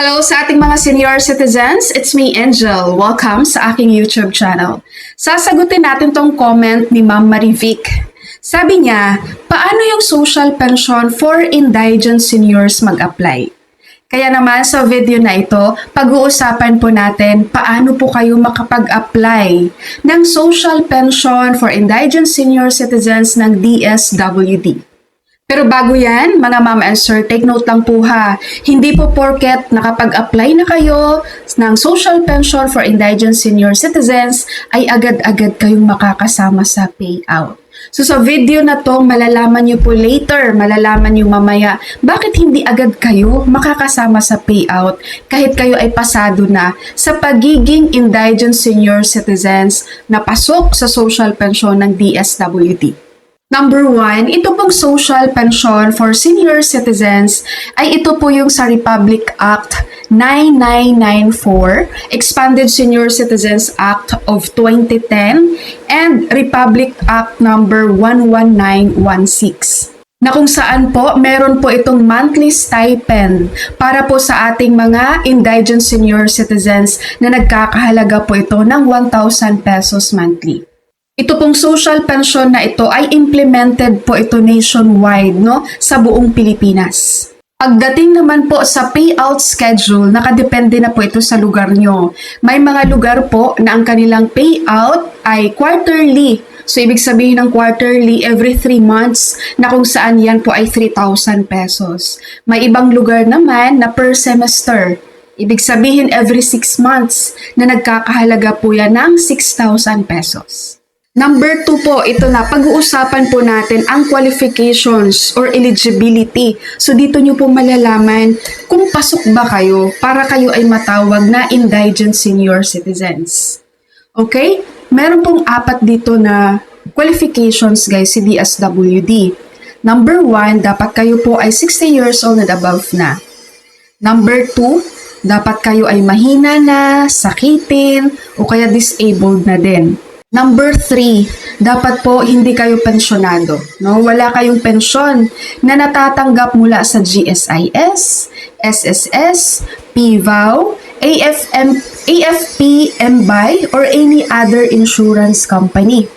Hello sa ating mga senior citizens, it's me Angel. Welcome sa aking YouTube channel. Sasagutin natin tong comment ni Ma'am Marivic. Sabi niya, paano yung social pension for indigent seniors mag-apply? Kaya naman sa video na ito, pag-uusapan po natin paano po kayo makapag-apply ng social pension for indigent senior citizens ng DSWD. Pero bago yan, mga ma'am and sir, take note lang po ha, hindi po porket nakapag-apply na kayo ng social pension for indigent senior citizens ay agad-agad kayong makakasama sa payout. So sa video na to, malalaman nyo po later, malalaman nyo mamaya, bakit hindi agad kayo makakasama sa payout kahit kayo ay pasado na sa pagiging indigent senior citizens na pasok sa social pension ng DSWD. Number 1, ito pong social pension for senior citizens ay ito po yung sa Republic Act 9994, Expanded Senior Citizens Act of 2010, and Republic Act number 11916. Na kung saan po, meron po itong monthly stipend para po sa ating mga indigent senior citizens na nagkakahalaga po ito ng 1,000 pesos monthly. Ito pong social pension na ito ay implemented po ito nationwide, no, sa buong Pilipinas. Pagdating naman po sa payout schedule, nakadepende na po ito sa lugar nyo. May mga lugar po na ang kanilang payout ay quarterly. So, ibig sabihin ng quarterly, every 3 months, na kung saan yan po ay 3,000 pesos. May ibang lugar naman na per semester. Ibig sabihin every 6 months na nagkakahalaga po yan ng 6,000 pesos. Number 2 po, ito na, pag-uusapan po natin ang qualifications or eligibility. So dito nyo po malalaman kung pasok ba kayo para kayo ay matawag na indigent senior citizens. Okay? Meron pong 4 dito na qualifications guys, si DSWD. Number 1, dapat kayo po ay 60 years old and above na. Number 2, dapat kayo ay mahina na, sakitin, o kaya disabled na din. Number 3, dapat po hindi kayo pensyonado. No? Wala kayong pensyon na natatanggap mula sa GSIS, SSS, PVAW, AFP, MBAI, or any other insurance company.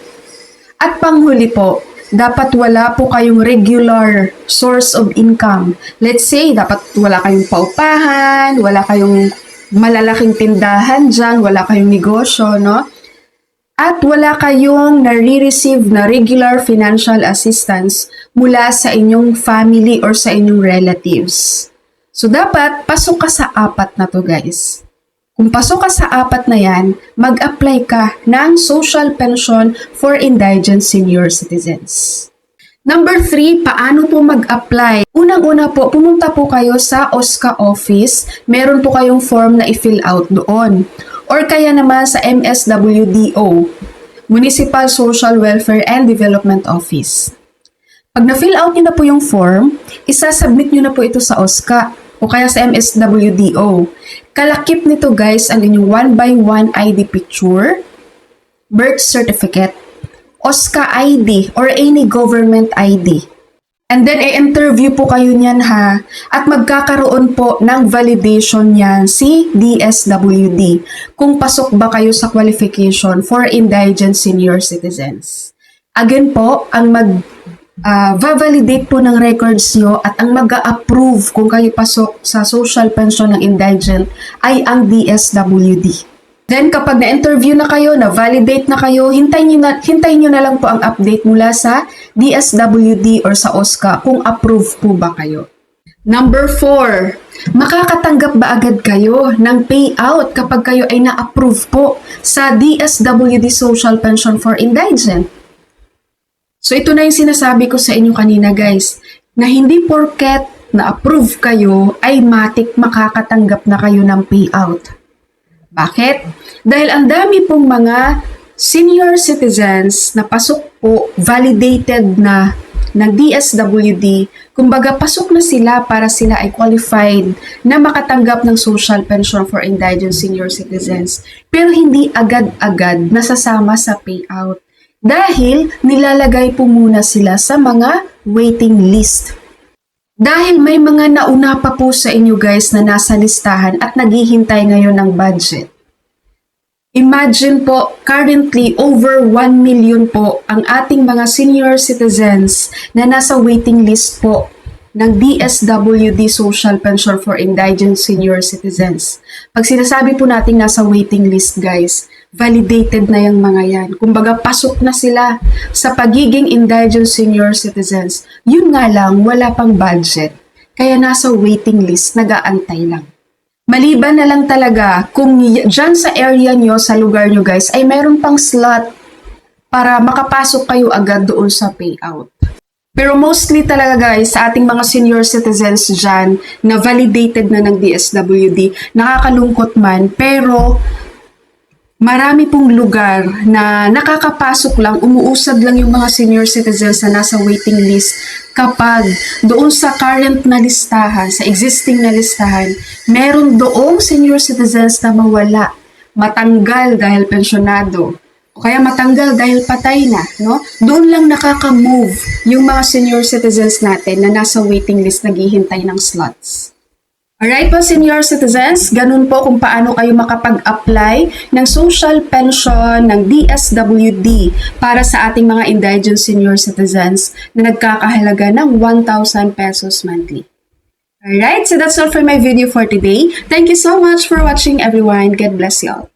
At panghuli po, dapat wala po kayong regular source of income. Let's say, dapat wala kayong paupahan, wala kayong malalaking tindahan dyan, wala kayong negosyo, no? At wala kayong nare-receive na regular financial assistance mula sa inyong family or sa inyong relatives. So dapat pasok ka sa 4 na to guys. Kung pasok ka sa 4 na yan, mag-apply ka ng social pension for indigent senior citizens. Number 3, paano po mag-apply? Unang-una po, pumunta po kayo sa OSCA office. Meron po kayong form na i-fill out doon. Or kaya naman sa MSWDO, Municipal Social Welfare and Development Office. Pag na-fill out nyo na po yung form, isasubmit nyo na po ito sa OSCA o kaya sa MSWDO. Kalakip nito guys ang inyong 1x1 ID picture, birth certificate, OSCA ID or any government ID. And then, i-interview po kayo niyan ha, at magkakaroon po ng validation niyan si DSWD kung pasok ba kayo sa qualification for indigent senior citizens. Again po, ang mag-validate po ng records nyo at ang mag-approve kung kayo pasok sa social pension ng indigent ay ang DSWD. Then kapag na-interview na kayo, na-validate na kayo, hintayin nyo na lang po ang update mula sa DSWD or sa OSCA kung approve po ba kayo. Number 4, makakatanggap ba agad kayo ng payout kapag kayo ay na-approve po sa DSWD Social Pension for Indigent? So ito na yung sinasabi ko sa inyo kanina guys, na hindi porket na-approve kayo ay matik makakatanggap na kayo ng payout. Bakit? Dahil ang dami pong mga senior citizens na pasok po, validated na ng DSWD, kumbaga pasok na sila para sila ay qualified na makatanggap ng social pension for indigent senior citizens. Pero hindi agad-agad nasasama sa payout dahil nilalagay po muna sila sa mga waiting list. Dahil may mga nauna pa po sa inyo guys na nasa listahan at naghihintay ngayon ng budget. Imagine po, currently over 1 million po ang ating mga senior citizens na nasa waiting list po ng DSWD Social Pension for Indigent Senior Citizens. Pag sinasabi po natin nasa waiting list guys, validated na yung mga yan. Kumbaga, pasok na sila sa pagiging indigent senior citizens. Yun nga lang, wala pang budget. Kaya nasa waiting list, nag-aantay lang. Maliban na lang talaga kung dyan sa area nyo, sa lugar nyo guys, ay meron pang slot para makapasok kayo agad doon sa payout. Pero mostly talaga guys, sa ating mga senior citizens dyan na validated na ng DSWD, nakakalungkot man, pero marami pong lugar na nakakapasok lang, umuusad lang yung mga senior citizens na nasa waiting list kapag doon sa current na listahan, sa existing na listahan, meron doong senior citizens na mawala, matanggal dahil pensyonado, o kaya matanggal dahil patay na, no? Doon lang nakaka-move yung mga senior citizens natin na nasa waiting list naghihintay ng slots. Alright po senior citizens, ganun po kung paano kayo makapag-apply ng social pension ng DSWD para sa ating mga indigent senior citizens na nagkakahalaga ng 1,000 pesos monthly. Alright, so that's all for my video for today. Thank you so much for watching everyone. God bless you all.